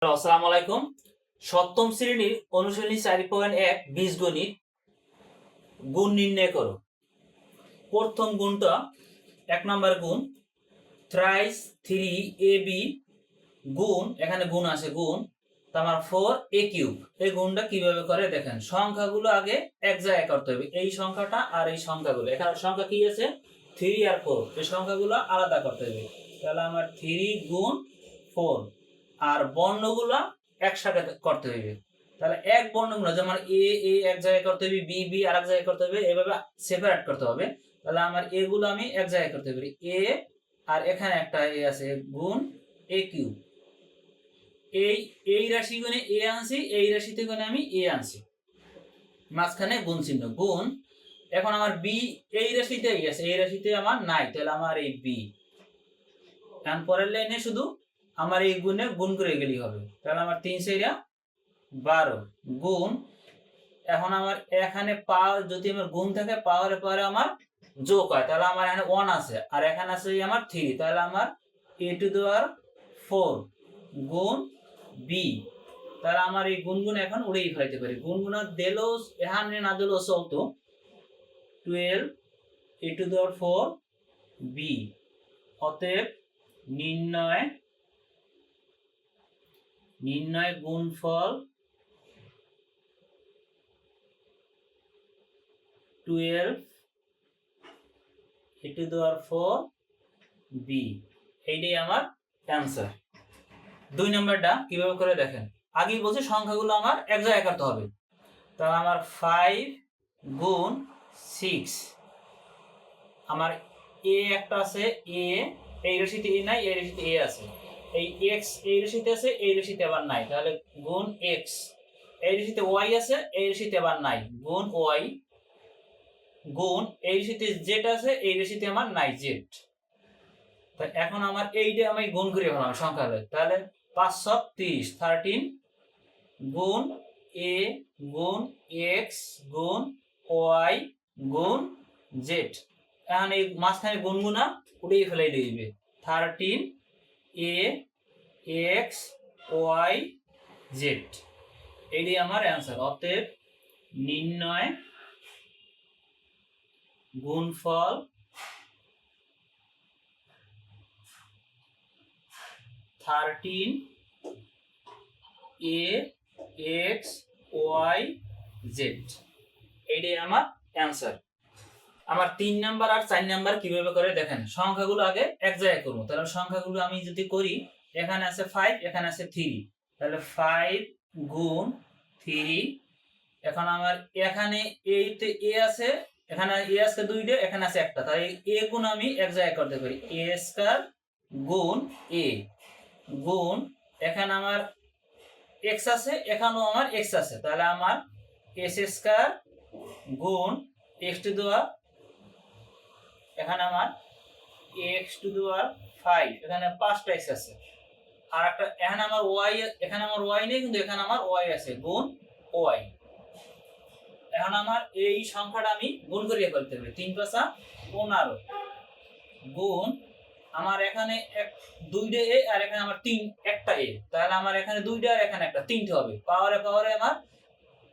আসসালামু আলাইকুম। সপ্তম শ্রেণীর অনুশীলনী 4.1 বীজগণিত গুণ নির্ণয় করো। প্রথম গুণটা 1 নম্বর গুণ থ্রাইস 3ab গুণ, এখানে গুণ আছে গুণ তার 4a কিউব। এই গুণটা কিভাবে করে দেখেন। সংখ্যাগুলো আগে এক জায়গায় করতে হবে, এই সংখ্যাটা আর এই সংখ্যাগুলো। এখানে সংখ্যা কি আছে 3 আর 4, এই সংখ্যাগুলো আলাদা করতে হবে। তাহলে আমার 3 গুণ 4 আর বর্ণগুলো একসাথে করতে হবে। তাহলে এক বর্ণগুলো যেমন এ এ এক জায়গায় করতে হবে, বি বি আর এক জায়গায় করতে হবে, এভাবে সেপারেট করতে হবে। তাহলে আমার এগুলো আমি এক জায়গায় করতে পারি, এ আর এখানে একটা এ আছে গুণ এ কিউব। এই রাশি গুণে এ আনছি, এই রাশিতে গুণে আমি এ আনছি, মাঝখানে গুণ চিহ্ন গুণ। এখন আমার বি এই রাশিতে আছে, এই রাশিতে আমার নাই, তাহলে আমার এই বি। এখন পরের লাইনে শুধু আমার এই গুণে গুণ করে গেলেই হবে। তাহলে আমার 3 4 12 গুণ। এখন আমার এখানে পাওয়ার যদি আমার গুণ থাকে, পাওয়ারে পাওয়ারে আমার যোগ হয়, তাহলে আমার এখানে 1 আছে আর এখানে আছে আমার 3, তাহলে আমার a⁴ গুণ b। তাহলে আমার এই গুণগুণ এখন উড়েই ফেলাইতে পারি। গুণগুণ দিলেও এখানে না দিলেও চলতো। 12 a⁴ b। অতএব নির্ণয় গুণফল 12 a⁴ b। এইটাই আমার অ্যান্সার। 2 নম্বরটা কিভাবে করে দেখেন। আগেই বলছি সংখ্যাগুলো আমার এক জায়গায় করতে হবে। তাহলে আমার 5 গুণ 6, আমার এ একটা আছে, এ এই রাশিতে এ নাই, এই রাশিতে এ আছে। এই x এই রাশিতে আছে, এই রাশিতে আবার নাই, তাহলে গুণ x। এই রাশিতে y আছে, এই রাশিতে আবার নাই, গুণ y গুণ এই রাশিতে z আছে, এই রাশিতে আমার নাই z। তো এখন আমার এইটা আমি গুণ করে ফেলাম সংখ্যা হলে, তাহলে 5 7 30 13 গুণ a গুণ x গুণ y গুণ z। এখন এই মাঝখানে গুণগুনা উড়িয়ে ফেলাই দিবে, 13 a x y z। এইটাই আমার অ্যান্সার। অতএব নির্ণয় গুণফল 13 a x y z। এইটাই আমার অ্যান্সার। আমার 3 নাম্বার আর 4 নাম্বার কিভাবে করে দেখেন। সংখ্যাগুলো আগে এক জায়গায় করব। তাহলে সংখ্যাগুলো আমি যদি করি, এখানে আছে 5, এখানে আছে 3, তাহলে 5 গুণ 3। এখন আমার এখানে এইতে এ আছে, এখানে এ আছে দুইটা, এখানে আছে একটা, তাহলে এ গুণ আমি এক জায়গায় করতে পারি, a স্কয়ার গুণ a গুণ এখানে আমার x আছে, এখানেও আমার x আছে, তাহলে আমার s স্কয়ার গুণ x⁴, এখানে আমার x⁵, এখানে 5টা x আছে, আর একটা এখানে আমার y, এখানে আমার y নেই কিন্তু এখানে আমার y আছে, গুণ y। এখন আমার এই সংখ্যাটা আমি গুণ করিয়ে ফেলতে হবে, 3 × 15 গুণ আমার এখানে দুইটা a আর এখানে আমার একটা a, তাহলে আমার এখানে দুইটা আর এখানে একটা, তিনটে হবে, পাওয়ারে পাওয়ারে আমার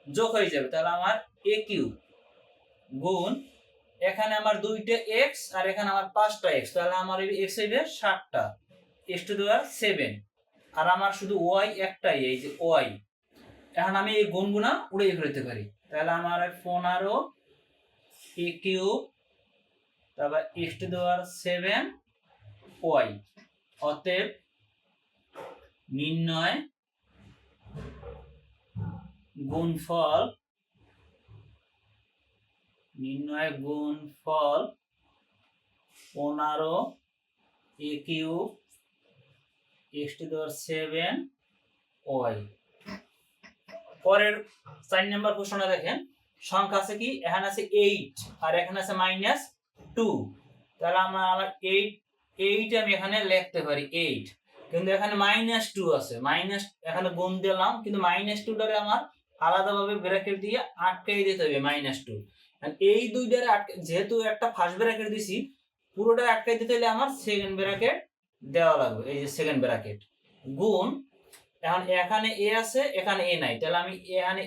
যোগ হয়ে যাবে, তাহলে আমার a³ গুণ এখানে আমার দুইটা x আর এখানে আমার 5টা x, তাহলে আমার এই x হইবে 7টা, x⁴ আর আমার শুধু y একটাই, এই যে y। এখন আমি এই গুণগুনা উড়িয়ে ফেলতে পারি, তাহলে আমার 15 a³ তারপর x⁴ y। অতএব নির্ণয় গুণফল 15 a³ x⁴ y। পরের 4 নম্বর প্রশ্নটা দেখেন। সংখ্যা আছে কি, এখানে আছে 8 আর এখানে আছে -2, তাহলে আমার 8 আমি এখানে লিখতে পারি 8, কিন্তু এখানে -2 আছে, এখানে গুণ দিলাম কিন্তু -2টারে আমার আলাদাভাবে ব্র্যাকেট দিয়ে আটকাই দিতে হবে -2। এই দুইটারে যেহেতু একটা ফার্স্ট ব্র্যাকেট দিছি, পুরোটা আটকাই দিতে হলে আমার সেকেন্ড ব্র্যাকেট দেওয়া লাগবে, এই যে সেকেন্ড ব্র্যাকেট গুণ এখন এখানে এ আছে, এখানে এ নাই, তাহলে আমি এখানে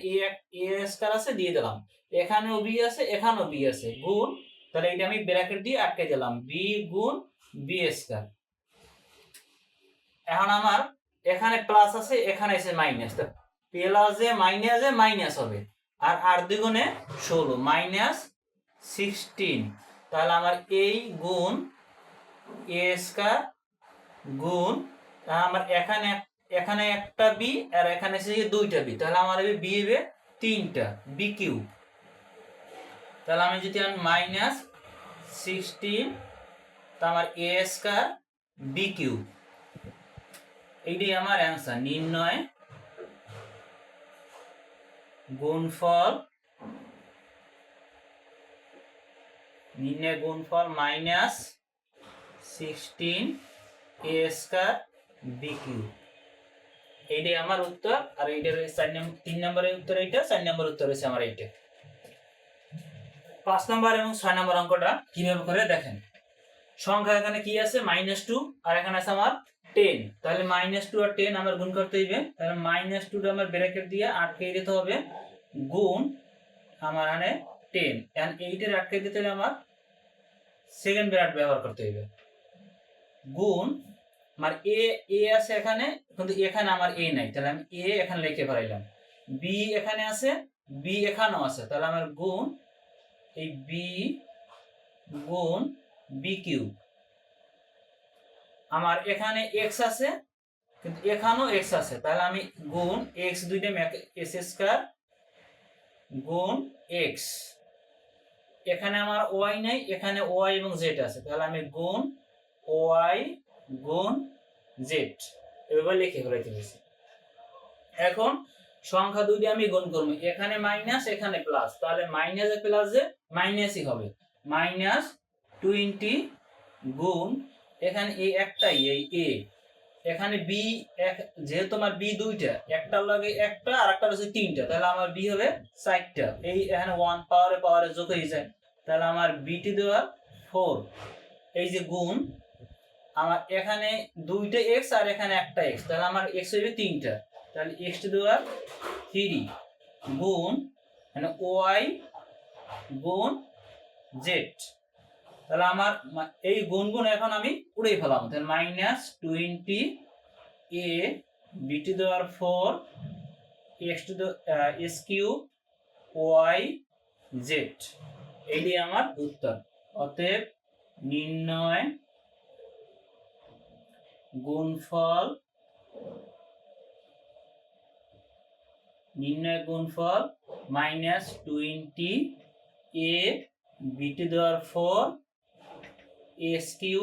এ স্কয়ার আছে দিয়ে দিলাম, এখানেও বি আছে, এখানেও বি আছে, গুণ, তাহলে এটা আমি ব্র্যাকেট দিয়ে আটকে দিলাম, বি গুণ বি স্কয়ার। এখন আমার এখানে প্লাস আছে, এখানে আছে মাইনাস, তো প্লাসে মাইনাস হবে, আর আর দ্বিগুণে 16 মাইনাস 16, তাহলে আমার এই গুণ এ স্কয়ার গুণ আমার এখানে একটা বি আর এখানে আছে দুইটা বি, তাহলে আমার বি হবে তিনটা, বি কিউ। তাহলে আমি যদি মাইনাস 16, তা আমার এ স্কয়ার বি কিউ, এইটাই আমার অ্যান্সার। নির্ণয় গুণফল মাইনাস 16 এ স্কয়ার বি কিউ, এইটাই আমার উত্তর। আর এইটার 3 নম্বরের উত্তর এইটা, 4 নম্বর উত্তর হচ্ছে আমার এইটা। 5 নম্বর এবং 6 নম্বর অঙ্কটা কিভাবে করে দেখেন। সংখ্যা এখানে কি আছে -2 আর এখানে আছে আমার 10, তাহলে -2 আর 10 আমার গুণ করতে হইবে, তাহলে -2 টা আমার ব্র্যাকেট দিয়ে আটকে দিতে হবে, গুণ আমার এখানে 10, এন্ড এইটার আটকে দিতে হলে আমার সেকেন্ড ব্র্যাকেট ব্যবহার করতে হইবে, গুণ আমার এ আছে এখানে, কিন্তু এখানে আমার এ নাই, তাহলে আমি এ এখানে লিখে ফেলাইলাম, বি এখানে আছে, বি এখানেও আছে, তাহলে আমার গুণ এই বি গুণ বি কিউ। আমার এখানে এক্স আছে, কিন্তু এখানেও এক্স আছে, তাহলে আমি গুণ এক্স দুইটা এস স্কয়ার গুণ এক্স। এখানে আমার ওয়াই নাই, এখানে ওয়াই এবং জেড আছে, তাহলে আমি গুণ ওয়াই গুণ জেড, এভাবে লিখে ফেলাইতে হয়েছে। এখন সংখ্যা দুইটা আমি গুণ করবো, এখানে মাইনাস এখানে প্লাস, তাহলে মাইনাসে প্লাসে মাইনাসই হবে, -20 গুণ এখানে এ একটাই, এই এ, এখানে বি যেহেতু আমার বি দুইটা, একটার লগে একটা আর একটা হচ্ছে তিনটা, তাহলে আমার বি হবে 4টা, এই এখানে 1 পাওয়ারে যোগ হয়ে যায়, তাহলে আমার বিটি দেওয়া 4, এই যে গুণ আমার এখানে দুইটা এক্স আর এখানে একটা এক্স, তাহলে আমার এক্স হইবে 3টা, তাহলে এক্স দেওয়া 3 গুণ মানে ওয়াই গুণ জেড, তাহলে আমার এই গুণ এখন আমি উড়িয়ে ফেলাম, তাহলে -20 এ বিটি দেওয়ার 4 x two s q y z, এইটাই আমার উত্তর। অতএব নির্ণয় গুণফল -20 এ বিটি দেওয়ার 4 এস কিউ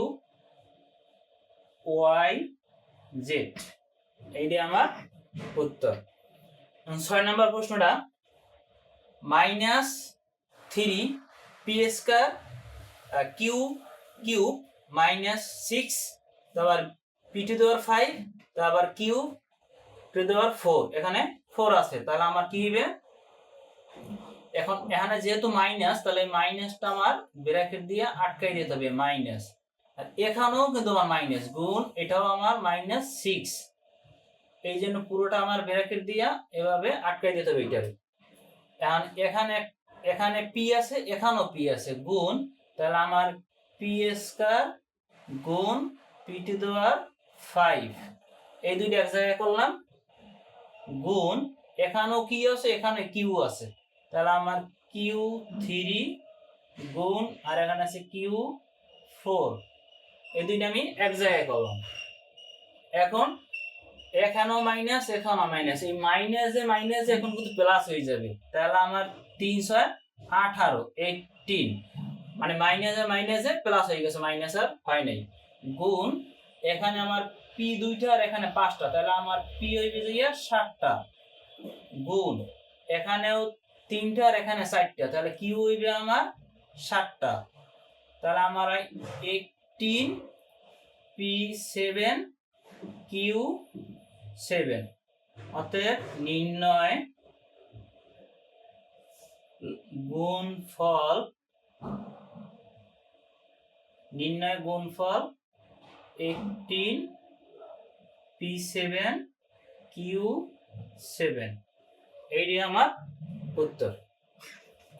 ওয়াই জেড, এইটাই আমার উত্তর। 6 নম্বর প্রশ্নটা, -3 পি স্কয়ার কিউ কিউব -6, তারপর পি টু দেওয়ার 5, তারপর কিউ টু দেওয়ার 4, এখানে 4 আছে, তাহলে আমার কি হবে, এখন এখানে যেহেতু মাইনাস, তাহলে মাইনাসটা আমার ব্র্যাকেট দিয়ে আটকাই দিতে হবে, মাইনাস, আর এখানেও কিন্তু আমার মাইনাস, গুণ এটাও আমার -6, এই জন্য পুরোটা আমার ব্র্যাকেট দিয়া এভাবে আটকাই দিতে হবে এটাকে। এখানে পি আছে, এখানেও পি আছে, গুণ, তাহলে আমার পি স্কয়ার গুণ পি টু দেওয়ার 5, এই দুইটা এক জায়গায় করলাম, গুণ এখানেও কি আছে, এখানে কিউ আছে, তাহলে আমার কিউ 3 গুণ আর এখানে আছে কিউ 4, এই দুইটা আমি এক জায়গায় করলাম। এখন এখানেও মাইনাস, এখানেও মাইনাস, এই মাইনাসে এখন কিন্তু প্লাস হয়ে যাবে, তাহলে আমার 3 6 18 18, মানে মাইনাসে প্লাস হয়ে গেছে, মাইনাস আর হয় নাই, গুণ এখানে আমার পি দুইটা আর এখানে 5টা, তাহলে আমার পি হইবে যে 7টা, গুণ এখানেও 3টা আর এখানে 4টা, তাহলে কিউ হইবে আমার 7টা, তাহলে আমার 18 পি 7 কিউ 7, অতএব নির্ণয় গুণফল 18 পি 7 Q7 এইটাই আমার উত্তর।